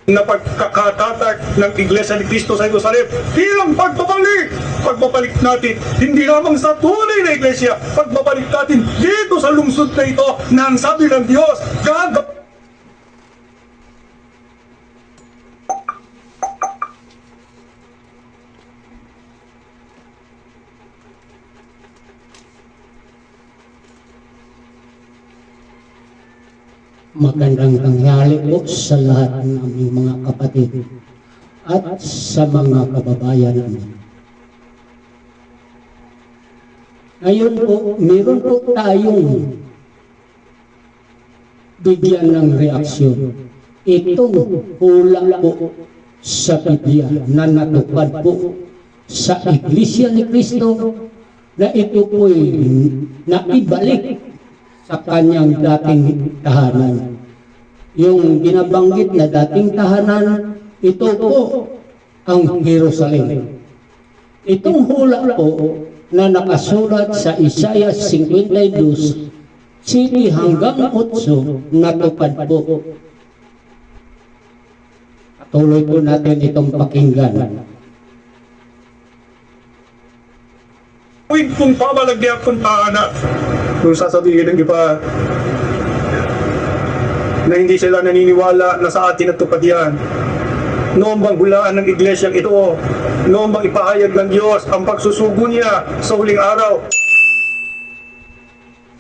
na pagkakatatag ng Iglesia ni Cristo sa Jerusalem bilang pagbabalik natin hindi lamang sa tunay na Iglesia, pagbabalik natin dito sa lungsod na ito na ang sabi ng Diyos Magandang tanghali po sa lahat ng aming mga kapatid at sa mga kababayan namin. Ngayon po, meron po tayong bigyan ng reaksyon. Itong hula po sa Biblia na natupad po sa Iglesia ni Cristo na ito po'y naibalik sa kanyang dating tahanan. Yung binabanggit na dating tahanan, ito po ang Jerusalem. Itong hula po na nakasulat sa Isaiah 52, 7 hanggang 8, natupad po. Patuloy po natin itong pakinggan. kung pamalagyan kung taana kung sasabihin ng iba na hindi sila naniniwala na sa atin natupad yan. Noong bang hulaan ng iglesyang ito, noong bang ipahayag ng Diyos ang pagsusugo niya sa huling araw.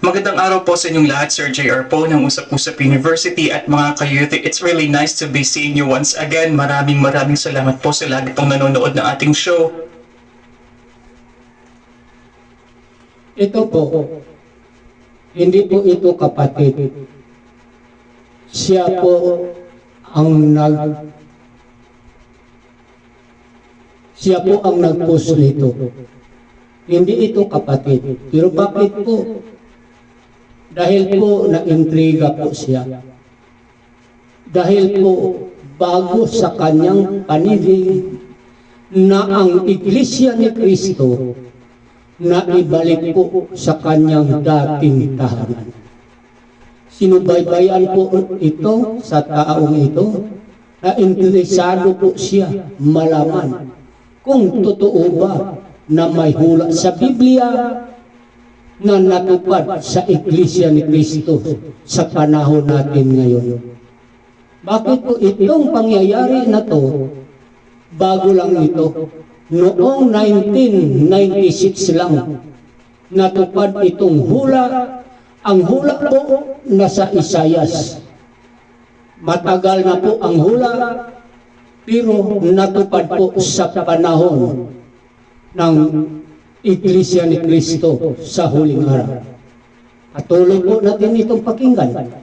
Magandang araw po sa inyong lahat, Sir JR po ng Usap-Usap University at mga ka-youth. It's really nice to be seeing you once again. Maraming salamat po sa lagi pong nanonood ng ating show. Ito po, hindi po ito kapatid. Siya po ang nag-post nito. Hindi ito kapatid. Pero bakit po? Dahil po na-intriga po siya. Dahil po bago sa kanyang paningin na ang Iglesia ni Cristo na ibalik po sa kanyang dating tahanan. Sinubaybayan po ito sa taong ito na interesado po siya malaman kung totoo ba na may hula sa Biblia na natupad sa Iglesia ni Cristo sa panahon natin ngayon. Bakit po itong pangyayari na to, bago lang ito, noong 1996 lang, natupad itong hula. Ang hula po nasa Isayas. Matagal na po ang hula, pero natupad po sa panahon ng Iglesia ni Cristo sa huling araw. Patuloy po natin itong pakinggan.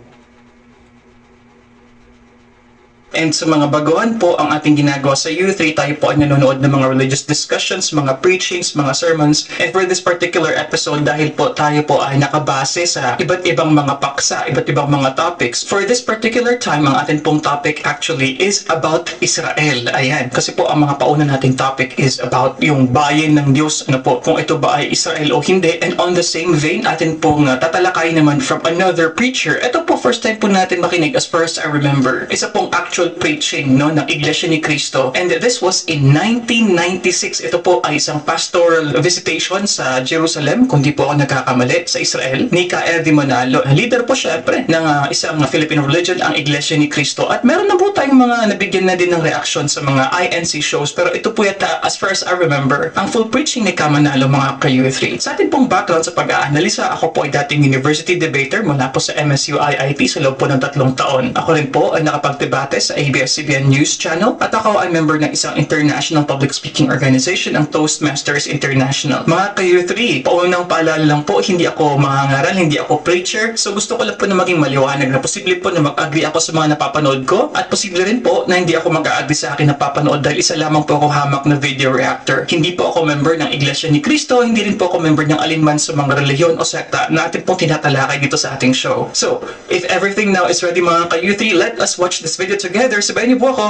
And sa mga baguhan po ang ating ginagawa sa U3, tayo po ay nanonood ng mga religious discussions, mga preachings, mga sermons. And for this particular episode, dahil po tayo po ay nakabase sa iba't ibang mga paksa, iba't ibang mga topics. For this particular time, ang ating pong topic actually is about Israel. Ayan, kasi po ang mga pauna nating topic is about yung bayan ng Diyos, ano po, kung ito ba ay Israel o hindi. And on the same vein, atin pong tatalakay naman from another preacher. Ito po, first time po natin makinig as far as I remember. Isa pong actual preaching ng Iglesia ni Cristo, and this was in 1996. Ito po ay isang pastoral visitation sa Jerusalem, kung di po ako nagkakamali, sa Israel, ni Ka.R.D. Manalo. Leader po syempre ng isang Filipino religion, ang Iglesia ni Cristo. At meron na po tayong mga nabigyan na din ng reaction sa mga INC shows, pero ito po yata, as far as I remember, ang full preaching ni Ka Manalo, mga ka-U3. Sa atin pong background sa pag-aanalisa, ako po ay dating university debater mula po sa MSU IIT sa loob po ng 3 taon. Ako rin po ay nakapagdebate sa ABS-CBN News Channel at ako ay member ng isang international public speaking organization, ang Toastmasters International. Mga ka-U3, paunang paalala lang po, hindi ako mangangaral, hindi ako preacher, so gusto ko lang po na maging maliwanag na posible po na mag-agree ako sa mga napapanood ko at posible rin po na hindi ako mag-agree sa akin napapanood dahil isa lamang po ako hamak na video reactor. Hindi po ako member ng Iglesia ni Cristo, hindi rin po ako member ng alinman sa mga reliyon o sekta na atin pong tinatalakay dito sa ating show. So, if everything now is ready, mga ka-U3, let us watch this video together. Sabayan niyo po ako.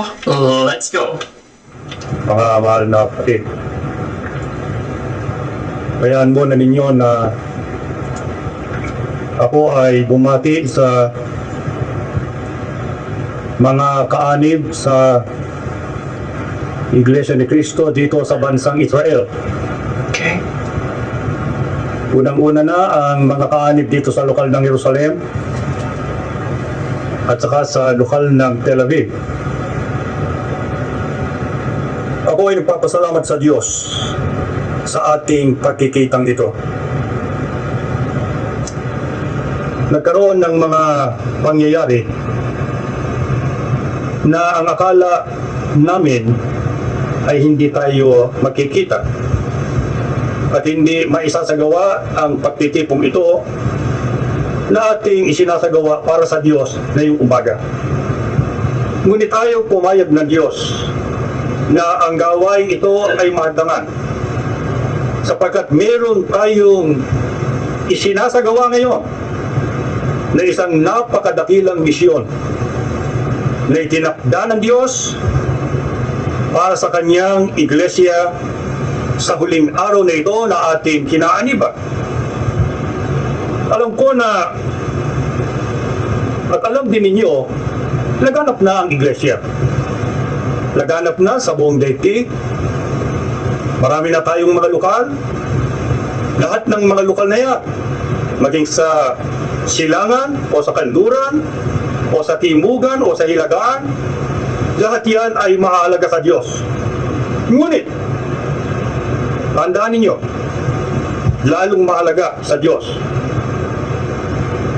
Let's go! Mga mahal na kapatid, bayaan mo na ninyo na ako ay bumati sa mga kaanib sa Iglesia ni Cristo dito sa bansang Israel. Okay. Unang-una na ang mga kaanib dito sa lokal ng Jerusalem at saka sa lokal ng Tel Aviv. Ako ay nagpapasalamat sa Diyos sa ating pagkikitang ito. Nagkaroon ng mga pangyayari na ang akala namin ay hindi tayo makikita at hindi maisasagawa ang pagtitipong ito na ating isinasagawa para sa Diyos ngayong umaga. Ngunit tayo pumayag ng Diyos na ang gawain ito ay mahadangan sapagkat meron tayong isinasagawa ngayon na isang napakadakilang misyon na itinakda ng Diyos para sa kanyang iglesia sa huling araw na ito na ating kinaaniba. Alam ko na at alam din ninyo, laganap na ang iglesia. Laganap na sa buong daigdig. Marami na tayong mga lokal. Lahat ng mga lokal na yan, maging sa Silangan o sa Kanluran o sa Timugan o sa Hilagaan, lahat yan ay mahalaga sa Diyos. Ngunit, tandaan ninyo, lalong mahalaga sa Diyos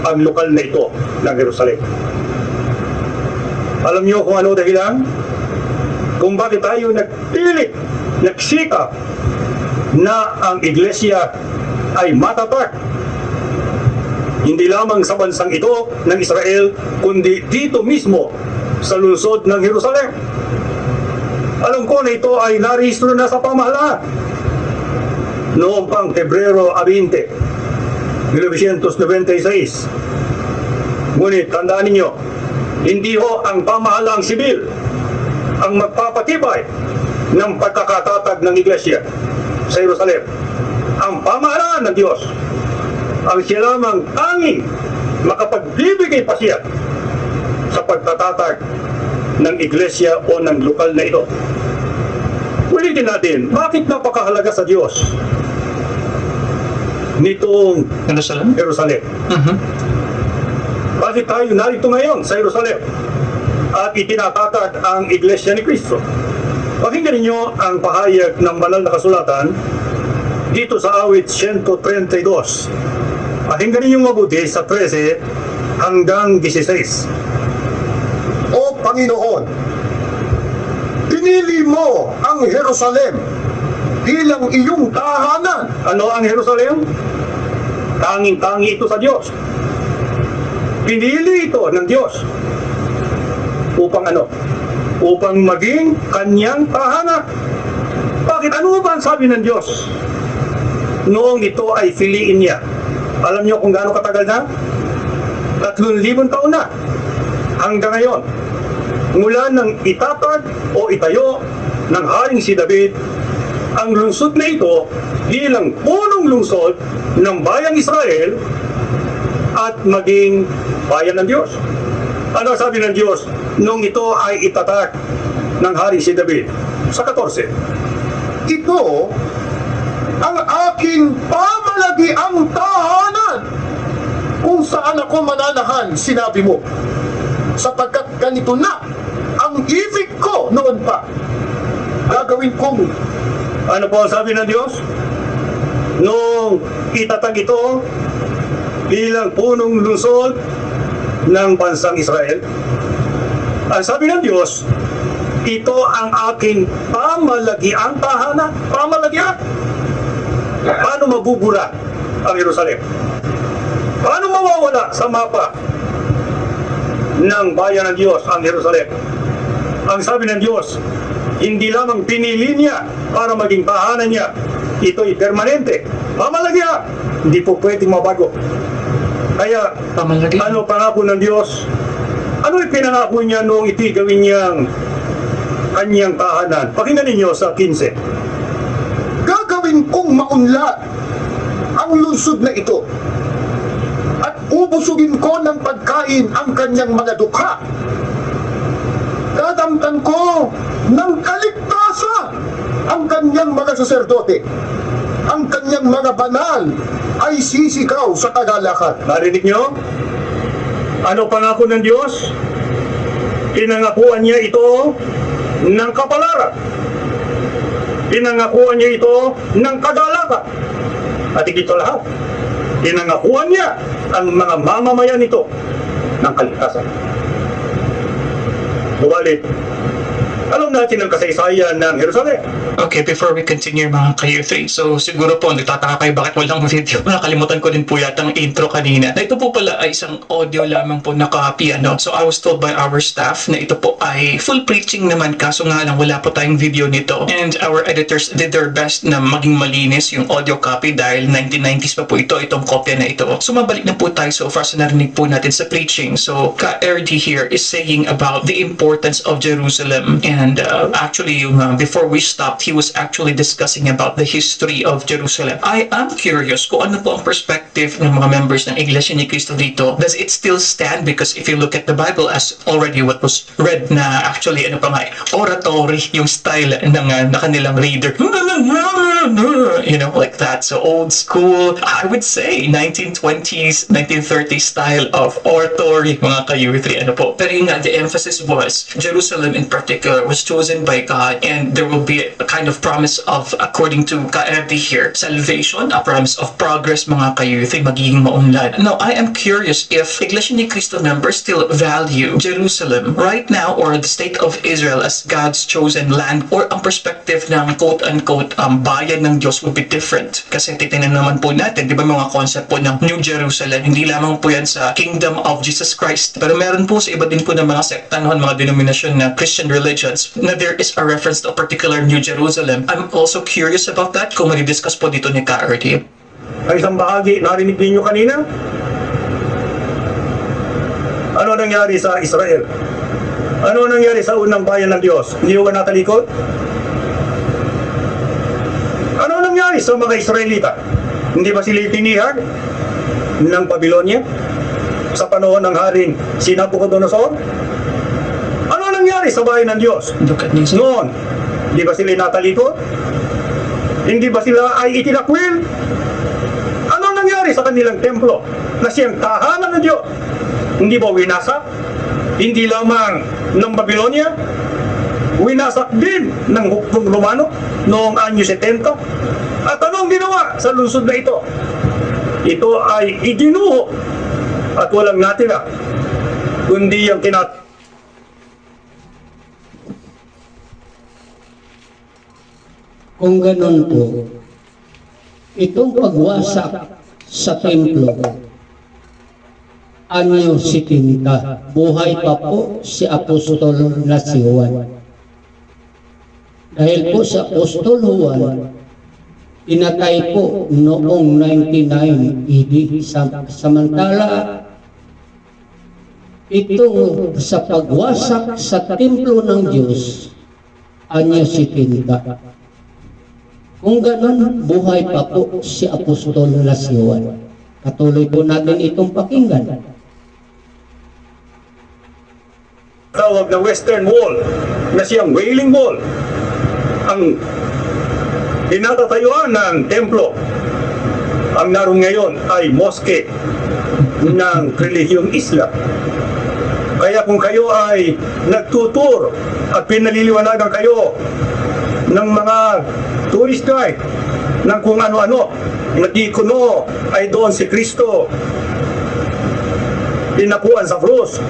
ang lokal na ito ng Jerusalem. Alam niyo kung ano dahilan? Kung bakit tayo nagpilit, nagsikap na ang iglesia ay matatag. Hindi lamang sa bansang ito ng Israel, kundi dito mismo sa lungsod ng Jerusalem. Alam ko na ito ay narehistro na sa pamahalaan noong pang Pebrero 20, 1996. Ngunit tandaan ninyo, hindi ho ang pamahalaang sibil ang magpapatibay ng pagkakatatag ng iglesia sa Jerusalem. Ang pamahalaan ng Diyos ang siya lamang tanging makapagbibigay pasiyat sa pagtatatag ng iglesia o ng lokal na ito. Ulitin natin, bakit napakahalaga sa Diyos nitong Jerusalem? Jerusalem? Bakit tayo narito ngayon sa Jerusalem at itinatatag ang iglesia ni Cristo? Pakinggan ninyo ang pahayag ng banal na kasulatan dito sa awit 132. Pakinggan ninyong mabuti sa 13 hanggang 16. O Panginoon, pinili mo ang Jerusalem bilang iyong tahanan. Ano ang Jerusalem? Tanging-tangi ito sa Diyos. Pinili ito ng Diyos. Upang ano? Upang maging kanyang tahanan. Bakit? Ano ba ang sabi ng Diyos? Noong ito ay piliin niya. Alam niyo kung gaano katagal na? 3,000 taon na. Hanggang ngayon. Mula nang itatag o itayo ng haring si David, ang lungsod na ito bilang punong lungsod ng bayang Israel at maging bayan ng Diyos. Ano sabi ng Diyos nung ito ay itatag ng haring si David? Sa 14. Ito ang aking pamalagiang tahanan kung saan ako mananahan, sinabi mo. Sapagkat ganito na ang ibig ko noon pa. Gagawin kong Ano po ang sabi ng Diyos? Nung itatag ito bilang punong lungsod ng bansang Israel, ang sabi ng Diyos, ito ang aking pamalagiang tahanan. Pamalagian. Paano mabubura ang Jerusalem? Paano mawawala sa mapa ng bayan ng Diyos ang Jerusalem? Ang sabi ng Diyos, hindi lamang pinili niya para maging tahanan niya, ito'y permanente. Pamalagya, hindi po pwedeng mabago. Kaya, Pamalagya. ano pangako ng Diyos? Ano ipinangako niya noong ito'y gawin niyang kanyang tahanan? Pakinggan ninyo sa 15. gagawin kong maunlad ang lungsod na ito at ubusugin ko ng pagkain ang kanyang mga dukha Dadamtan ko ng kaligtasan ang kanyang mga saserdote. Ang kanyang mga banal ay sisigaw sa kagalakan. Narinig nyo? Ano pangako ng Diyos? Pinangakuan niya ito ng kapalaran. Pinangakuan niya ito ng kagalakan. At ito lahat, pinangakuan niya ang mga mamamayan nito ng kaligtasan. Subalit, alam natin ang kasaysayan ng Jerusalem. Okay, before we continue mga ka-U3, so siguro po nagtataka kayo bakit walang video. Nakalimutan ko din po yata ang intro kanina. Na ito po pala ay isang audio lamang po na copy, ano? So I was told by our staff na ito po ay full preaching naman, kaso nga lang wala po tayong video nito. And our editors did their best na maging malinis yung audio copy dahil 1990s pa po itong kopya na ito. So mabalik na po tayo so far sa narinig po natin sa preaching. So Ka-RD here is saying about the importance of Jerusalem. And actually, before we stopped, he was actually discussing about the history of Jerusalem. I am curious kung ano po ang perspective ng mga members ng Iglesia ni Cristo dito. Does it still stand? Because if you look at the Bible as already what was read na actually, ano pa nga, oratory yung style ng kanilang reader. You know, like that. So old school, I would say 1920s, 1930s style of oratory, mga ka-U3, ano po. Pero yung nga, the emphasis was Jerusalem in particular was chosen by God, and there will be a kind of promise of, according to Ka-RD here, salvation, a promise of progress, mga ka-U3, magiging maunlad. Now, I am curious if Iglesia ni Cristo members still value Jerusalem right now or the state of Israel as God's chosen land, or ang perspective ng quote-unquote bayan ng Diyos would be different. Kasi titingnan naman po natin, di ba mga concept po ng New Jerusalem, hindi lamang po yan sa Kingdom of Jesus Christ, pero meron po sa iba din po ng mga sekta noon, mga denominasyon na Christian religions, na there is a reference to a particular New Jerusalem. I'm also curious about that kung mag-discuss po dito ni Ka-RD. Ang isang bahagi, narinig ninyo kanina? Ano nangyari sa Israel? Ano nangyari sa unang bayan ng Diyos? Hindi ko natalikod? Ano nangyari sa mga Israelita? Hindi ba sila itinihag ng Babylonia sa panahon ng haring si Nabucodonosor? Ano nangyari sa bayan ng Diyos? Look at this. Noon, hindi ba sila natalikod? Hindi ba sila ay itinakwil? Ano nangyari sa kanilang templo na siyang tahanan ng Diyos? Hindi ba winasak? Hindi lamang ng Babylonia, winasak din ng hukbong Romano noong anyo 70. At anong ginawa sa lungsod na ito? Ito ay iginuho at walang natira, kundi ang Kung ganun po, itong pagwasak sa templo, anyo 70, buhay pa po si Apostol na si Juan. Dahil po si Apostol Juan, pinatay po noong 99 AD. Samantala, itong sa pagwasak sa templo ng Diyos, anyo 70. Kung ganun, buhay pa po si Apostol na si Juan. Patuloy po natin itong pakinggan. tawag na Western Wall na siyang Wailing Wall, ang pinatatayuan ng templo. Ang naroon ngayon ay moske ng relihiyong Islam. Kaya kung kayo ay nagtutur at pinaliliwanagan kayo ng mga tourist guide ng kung ano-ano, nagikuno ay doon si Kristo dinapuan sa krus,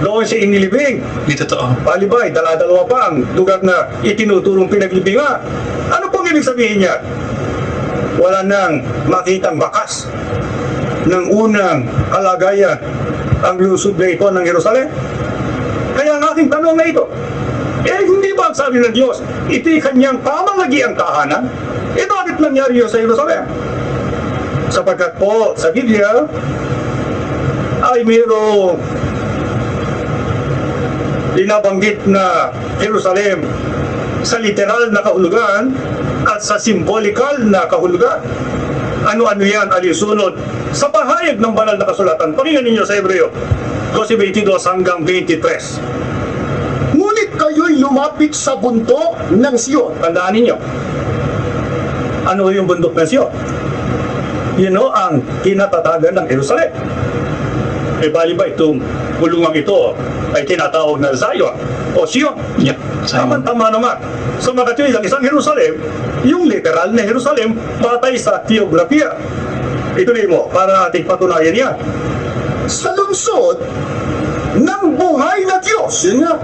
doon siya inilibing. Di totoo. Palibay, dala-dalawa pa ang lugar na itinuturong pinaglibingan. Ano pong ibig sabihin niya? Wala nang makitang bakas ng unang kalagayan ang lusod na ito ng Jerusalem. Kaya ang aking tanong na ito, hindi ba ang sabi ng Diyos, ito'y kanyang pamalagiang tahanan? Bakit nangyari yun sa Jerusalem? Sapagkat po sa Biblia ay mayroong binabanggit na Jerusalem sa literal na kahulugan at sa symbolikal na kahulugan. Ano-ano yan alisunod sa pahayag ng banal na kasulatan. Pakinggan ninyo sa Hebreo 12:22 hanggang 23. Ngunit Bakit kayo'y lumapit sa bundok ng Siyon? Tandaan ninyo, ano yung bundok ng Siyon? Yun o ang kinatatagan ng Jerusalem. E bali ba itong bulungang ito ay tinatawag na Zion o Sion? Yep. Tama naman. So makatuwid ang isang Jerusalem, yung literal na Jerusalem, batay sa geografiya. Ituloy mo para ating patunayan yan. Sa lungsod ng buhay na Diyos. Yun nga.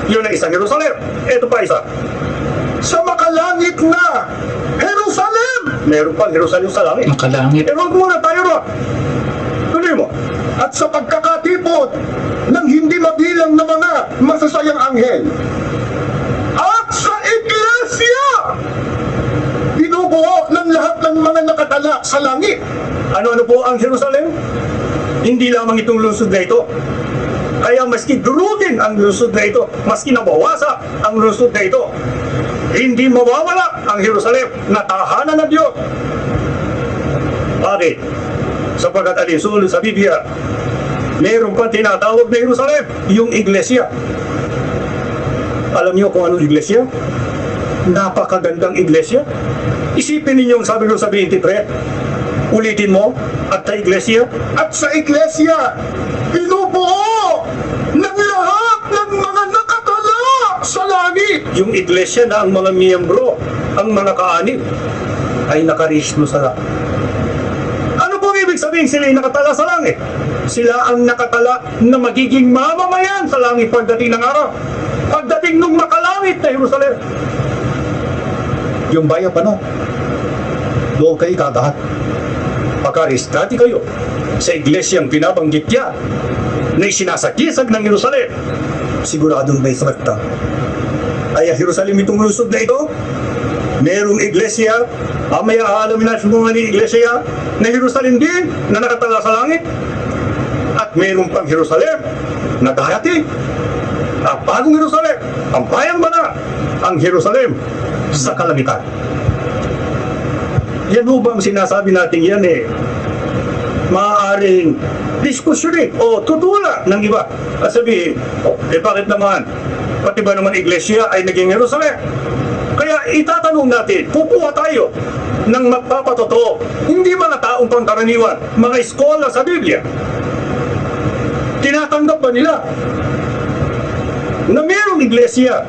Yun ang isang Jerusalem. Ito pa isa. Sa makalangit na Jerusalem. Meron pang Jerusalem sa langit. Makalangit. Pero huwag muna tayo ron. Tuloy mo. At sa pagkakatipon ng hindi mabilang na mga masasayang anghel. At sa iglesia, binubuo ng lahat ng mga nakatala sa langit. Ano-ano po ang Jerusalem? Hindi lamang itong lungsod na ito. Kaya maski durugin ang lungsod na ito, maski nabawasa ang lungsod na ito, hindi mawawala ang Jerusalem na tahanan ng Diyos. Bakit? Sapagkat alinsunod sa Biblia, mayroon pa tinatawag na Jerusalem, yung iglesia. Alam niyo kung anong iglesia? Napakagandang iglesia. Isipin ninyong sabi ko sa 23, ulitin mo, at sa iglesia, At sa iglesia, binubuo ng lahat ng mga nakatala sa langit. yung iglesia na ang mga miyembro, ang mga kaanib, ay nakarehistro sa langit. Ano po ibig sabihin sila ay nakatala sa langit? Sila ang nakatala na magiging mamamayan sa langit pagdating ng araw. Pagdating nung makalangit na Jerusalem. Yung bayan pa no, doon kayo kagahat. Pagka-restrati kayo sa iglesyang binabanggit niya na isinasakisag ng Jerusalem. Siguradong may sakta. Ay Jerusalem itong lusod na ito. Merong iglesia, mamaya aalamin natin kung ano yung iglesia na Jerusalem din na nakatala sa langit. At meron pang Jerusalem na dahati. Ang bagong Jerusalem, ang bayang banal, ang Jerusalem sa kalangitan. Yan ho ba ang sinasabi natin yan maaaring diskusyonin o tutula ng iba. At sabihin, bakit naman? Pati ba naman iglesia ay naging Jerusalem? Kaya itatanong natin, kukuha tayo ng magpapatotoo. Hindi mga taong pangkaraniwan, mga eskola sa Biblia. Tinatanggap ba nila na mayroong iglesia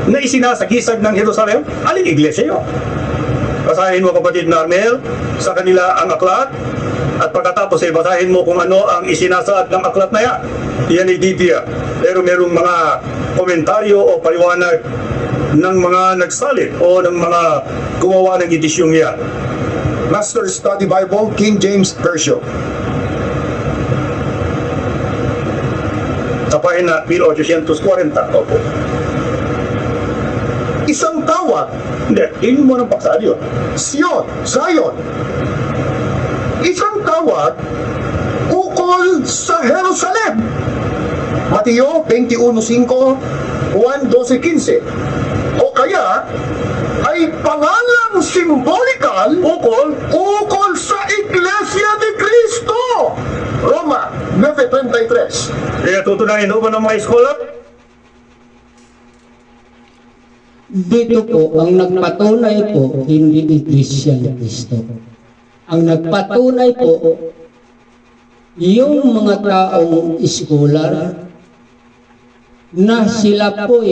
na isinasagisag ng Jerusalem? Aling iglesia yun? Basahin mo kapatid na Arnel sa kanila ang aklat at pagkatapos ay basahin mo kung ano ang isinasaad ng aklat na yan. Yan ay Biblia. Pero merong mga komentaryo o paliwanag ng mga nagsalit o ng mga gumawa ng edisyong yan. Master Study Bible, King James Version. Sa pahina 1840. Opo. Isang tawag, Hindi, yun mo ng paksa yun. Sion, Zion. Isang tawag, ukol sa Jerusalem. Mateo 21:5, Juan 12:15. O kaya, ay pangalang simbolikal ukol sa Iglesia ni Cristo. Roma 9:33. Kaya tutunayan ba ng mga eskola? Dito po, ang nagpatunay po, hindi Iglesia ni Cristo. Ang nagpatunay po, yung mga taong scholar, na sila po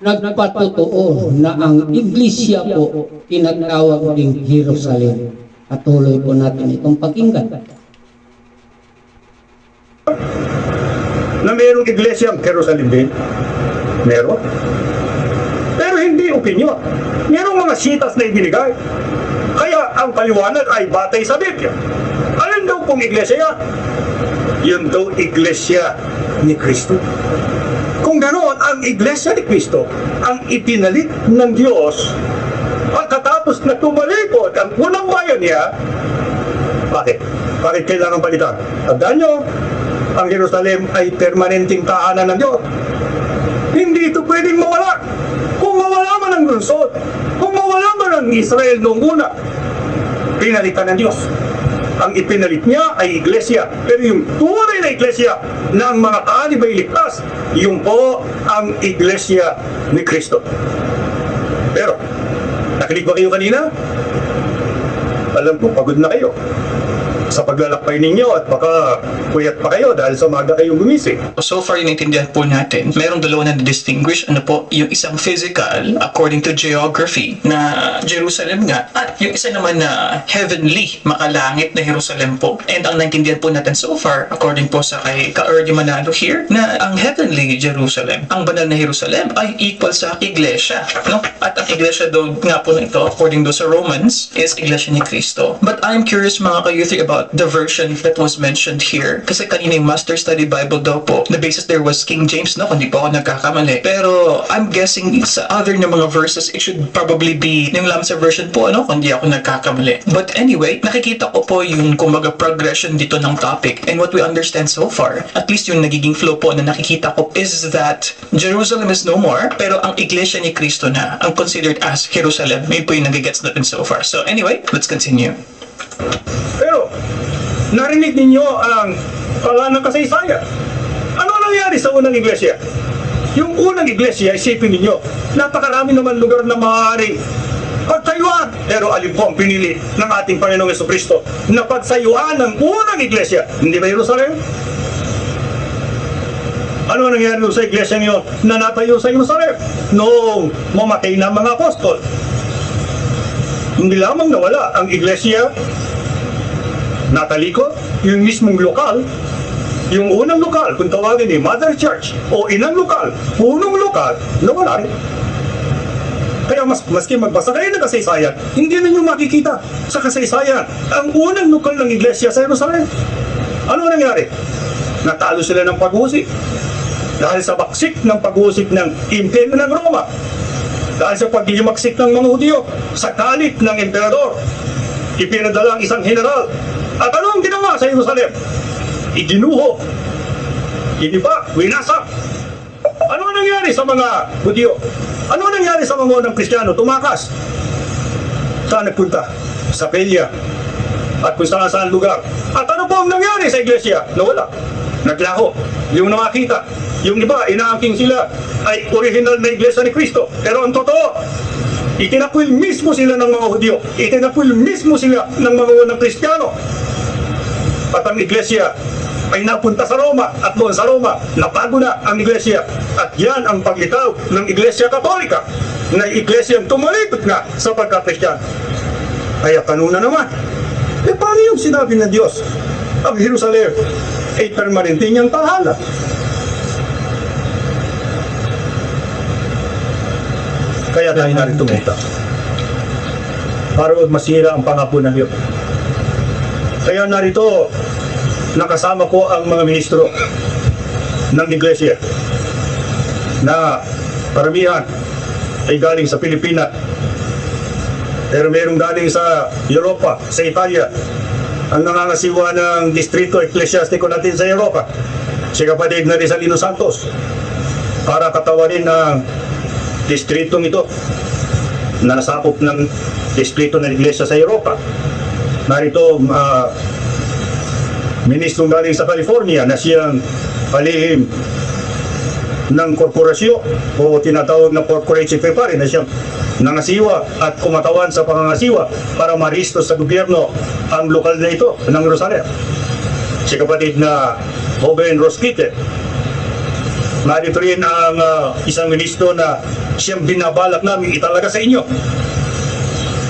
nagpatotoo na ang Iglesia po, tinatawag ding Jerusalem. Patuloy po natin itong pakinggan. Na mayroong iglesia ang Jerusalem din? Meron. Pero hindi opinyon. Merong mga sitas na ibinigay. Kaya ang paliwanag ay batay sa Biblia. Alin daw pong iglesia yan? Yun daw iglesia ni Kristo. Kung ganoon, ang iglesia ni Kristo ang ipinalit ng Diyos pagkatapos na tumalikod ang unang bayan niya. Bakit? Bakit kailangan palitan? Tandaan nyo, ang Jerusalem ay permanenteng tahanan ng Diyos. Hindi ito pwedeng mawala. Kung mawala man ang lungsod, kung mawala man ang Israel noong una, pinalitan ng Diyos. Ang ipinalit niya ay iglesia. Pero yung tunay na iglesia na ang mga kaanib ay ligtas, yung po ang iglesia ni Kristo. Pero, nakinig ba kayo kanina? Alam ko, pagod na kayo sa paglalakbay ninyo at baka puyat pa kayo dahil sa umaga kayong gumising. So far, naintindihan po natin, merong dalawa na distinguish, ano po, yung isang physical, according to geography, na Jerusalem nga, at yung isa naman na heavenly, makalangit na Jerusalem po. And ang naintindihan po natin so far, according po sa kay Ka-Erdy Manalo here, na ang heavenly Jerusalem, ang banal na Jerusalem, ay equal sa iglesia, no? At ang iglesia daw nga po na ito, according do sa Romans, is iglesia ni Kristo. But I'm curious mga ka-youth about the version that was mentioned here. Kasi kanina yung Master Study Bible daw po, the basis there was King James, no? Kung di po ako nagkakamali. Pero I'm guessing sa other na mga verses, it should probably be yung Lamsa version po, ano? Kung di ako nagkakamali. But anyway, nakikita ko po yung kumbaga progression dito ng topic. And what we understand so far, at least yung nagiging flow po na nakikita ko is that Jerusalem is no more, pero ang iglesia ni Kristo na ang considered as Jerusalem. May po yung nagigets natin so far. So anyway, let's continue. Pero, narinig ninyo ang pala ng kasaysayan. Ano nangyari sa unang iglesia? Yung unang iglesia, isipin ninyo, napakarami naman lugar na maaaring pagtayuan. Pero alin po ang pinili ng ating Panginoong Jesucristo na pagsayuan ng unang iglesia? Hindi ba Jerusalem? Ano nangyari sa iglesia ngayon na natayo sa Jerusalem? Noong mamatay na mga apostol. Hindi lamang nawala ang iglesia, natalikod, yung mismong lokal, yung unang lokal, kung tawagin ni Mother Church, o inang lokal, punong lokal, nawala rin. Kaya maski magbasa kayo ng kasaysayan, hindi ninyo makikita sa kasaysayan ang unang lokal ng iglesia sa Jerusalem. Ano nangyari? Natalo sila ng pag-usik dahil sa baksik ng pag-usik ng Imperyo ng Roma. Dahil sa paghihimaksik ng mga Hudyo sa galit ng emperador, ipinadala ang isang general. At ano ang ginawa sa Jerusalem? Iginuho, iniba, winasak. Ano nangyari sa mga Hudyo? Ano nangyari sa mga unang Kristiyano? Tumakas. Saan nagpunta? Sa Pelia. At kung saan lugar. At ano po ang nangyari sa iglesia? Nawala. Naglaho. Yung nakakita. Yung iba, inaangking sila ay original na iglesia ni Kristo. Pero ang totoo, itinakwil mismo sila ng mga Hudyo. Itinakwil mismo sila ng mga unang Kristiyano. At ang iglesia ay napunta sa Roma. At doon sa Roma, nabago na ang iglesia. At yan ang paglitaw ng iglesia katolika na iglesia tumalikot na sa pagka-Kristiyano. Kaya kanuna naman, paano yung sinabi ng Diyos? Ang Jerusalem ay permanente niyang tahanan. Kaya tayo narito muna para huwag masira ang pangako ng Diyos. Kaya narito nakasama ko ang mga ministro ng iglesia na karamihan ay galing sa Pilipinas, pero mayroong galing sa Europa, sa Italia. Ang nangangasiwa ng distrito eklesiastiko natin sa Europa, si kapatid na Rizalino Santos, para katawarin ang distritong ito na nasakop ng distrito ng iglesia sa Europa. Narito ministrong galing sa California na siyang palihim ng korporasyon o tinatawag na corporate secretary na siyang nangasiwa at kumatawan sa pangangasiwa para maristo sa gobyerno ang lokal na ito ng Jerusalem. Si kapatid na Hoben Rosquite. Narito rin ang isang ministro na siyang binabalak namin italaga sa inyo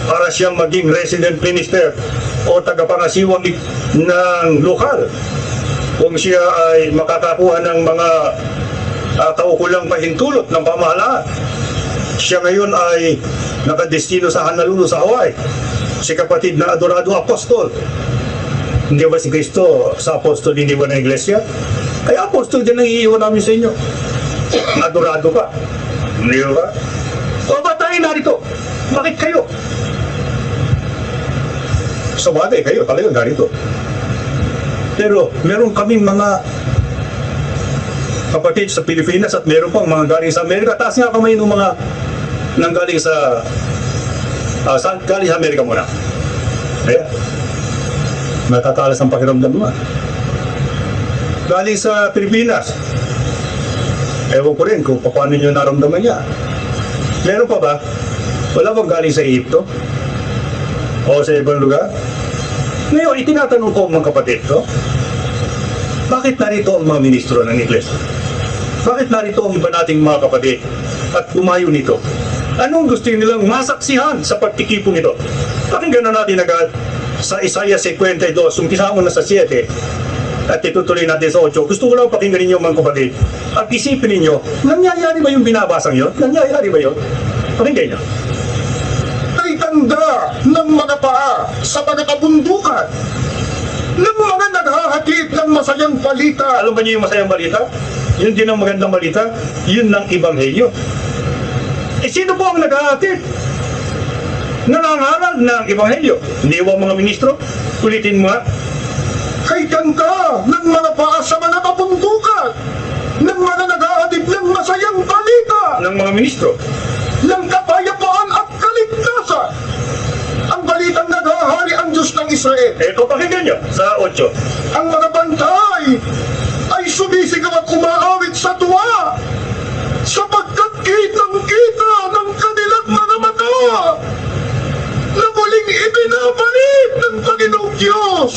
para siyang maging resident minister o tagapangasiwang ng lokal kung siya ay makakakuha ng mga kaukulang pahintulot ng pamahalaan. Siya ngayon ay nakadestino sa Honolulu sa Hawaii. Si kapatid na adorado apostol. Hindi ba si Kristo sa apostol hindi ba ng iglesia? Kaya apostol din ang iiwan namin sa inyo. Adorado ka. Hindi ba? O ba't tayo narito? Bakit kayo? Sa bagay kayo talagang narito. Pero meron kaming mga kapatid sa Pilipinas at meron pang mga galing sa Amerika. Taas nga kamay ng mga nanggaling sa galing sa Amerika muna. Ayan. Natatalas ang pakiramdam mo. Galing sa Pilipinas. Ewan ko rin kung paano nyo naramdaman niya. Meron pa ba? Wala bang galing sa Egypto? O sa ibang lugar? Ngayon, itinatanong ko mga kapatid ko, bakit narito ang mga ministro ng Iglesia? Bakit narito ang iba nating mga kapatid at umayo nito? Anong gusto nilang masaksihan sa pagtitipon nito? Pakinggan na natin agad sa Isaiah 52, umpisa mo na sa 7, at itutuloy natin sa 8. Gusto ko lang pakinggan ninyo mga kapatid at isipin ninyo, nangyayari ba yung binabasang yun? Nangyayari ba yun? Pakinggan nyo. Ay tanda ng mga paa sa mga kabundukan, ng mga naghahatid ng masayang balita. Alam ba niyo yung masayang balita? Yun din ang magandang balita. Yun ng Ebanghelyo. Eh sino po ang naghahatid? Nangangaral ng Ebanghelyo. Hindi ba mga ministro? Ulitin mo nga. Kay tanda ng mga paa sa mga kabundukan, ng mga naghahatid ng masayang balita, Ng mga ministro. ng kapayapaan at kaligtasan. Ang balitang naghahari ang Diyos ng Israel. Ito pakinggan nyo sa 8. Ang mga bantay ay sumisigaw at umaawit sa tuwa sapagkat kitang-kita ng kanilang mga mata na muling ibinabalik ng Panginoong Diyos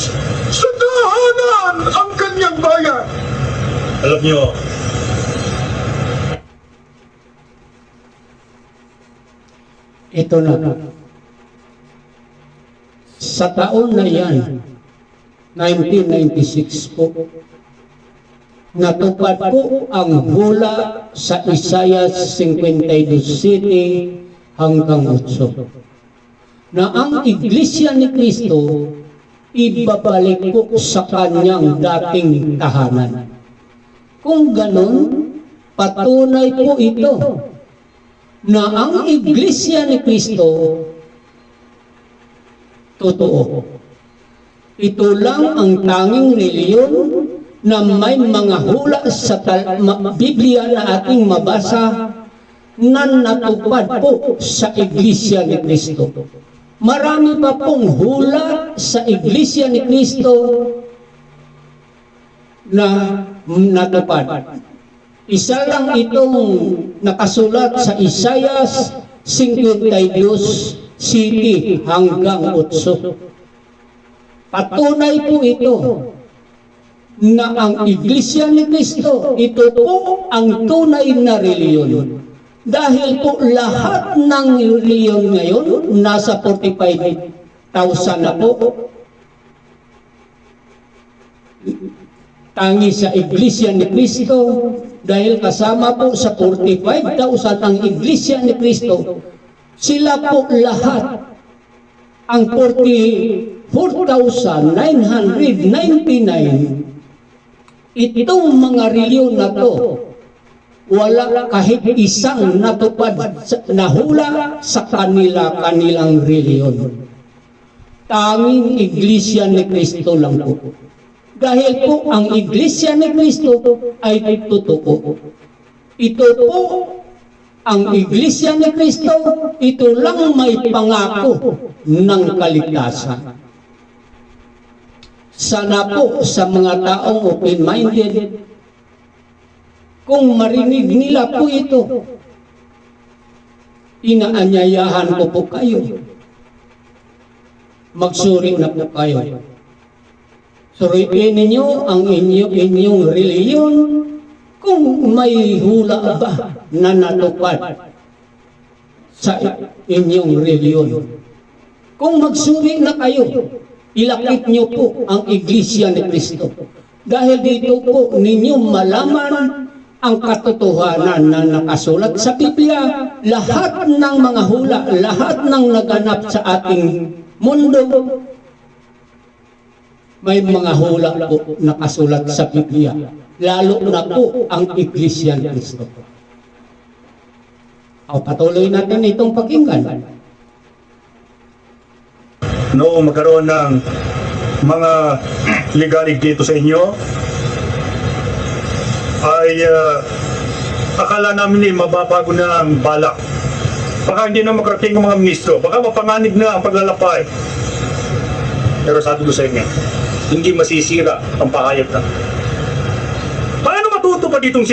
sa tahanan ang kanyang bayan. Alam nyo, Ito na. Sa taon na yan, 1996 po, natupad po ang hula sa Isaiah 52 City hanggang 8 na ang Iglesia ni Cristo ibabalik po sa kanyang dating tahanan. Kung ganon, patunay po ito na ang Iglesia ni Cristo totoo. Ito lang ang tanging reliyon na may mga hula sa Biblia na ating mabasa na natupad po sa Iglesia ni Cristo. Marami pa pong hula sa Iglesia ni Cristo na natupad. Isa lang itong nakasulat sa Isaiah 52 City hanggang 8. Patunay po ito na ang Iglesia ni Cristo, ito po ang tunay na reliyon. Dahil po lahat ng reliyon ngayon, nasa 45,000 na po, tangi sa Iglesia ni Cristo, dahil kasama po sa 45,000 ang Iglesia ni Cristo, sila po lahat, ang 44,999, itong mga reliyon na to, wala kahit isang natupad na hula sa kanilang reliyon. Tanging Iglesia ni Cristo lang po. Dahil po ang Iglesia ni Cristo ay totoo. Ito po ang Iglesia ni Cristo, ito lang may pangako ng kaligtasan. Sana po sa mga taong open-minded, kung marinig nila po ito, inaanyayahan ko po kayo. Magsuri na po kayo. Suriin ninyo ang inyong reliyon kung may hula ba na natupad sa inyong reliyon. Kung magsuri na kayo, ilapit nyo po ang Iglesia ni Cristo. Dahil dito po ninyo malaman ang katotohanan na nakasulat sa Biblia, lahat ng mga hula, lahat ng naganap sa ating mundo, may mga hula po nakasulat sa Biblia, lalo na po ang Iglesia ni Cristo. O, patuloy natin itong pakinggan. noong magkaroon ng mga ligalig dito sa inyo, ay akala namin mababago na ang balak. Baka hindi na makarating ang mga ministro. Baka mapanganib na ang paglalakbay. Pero sabi ko sa inyo, hindi masisira ang pahayag na. Paano matutupad itong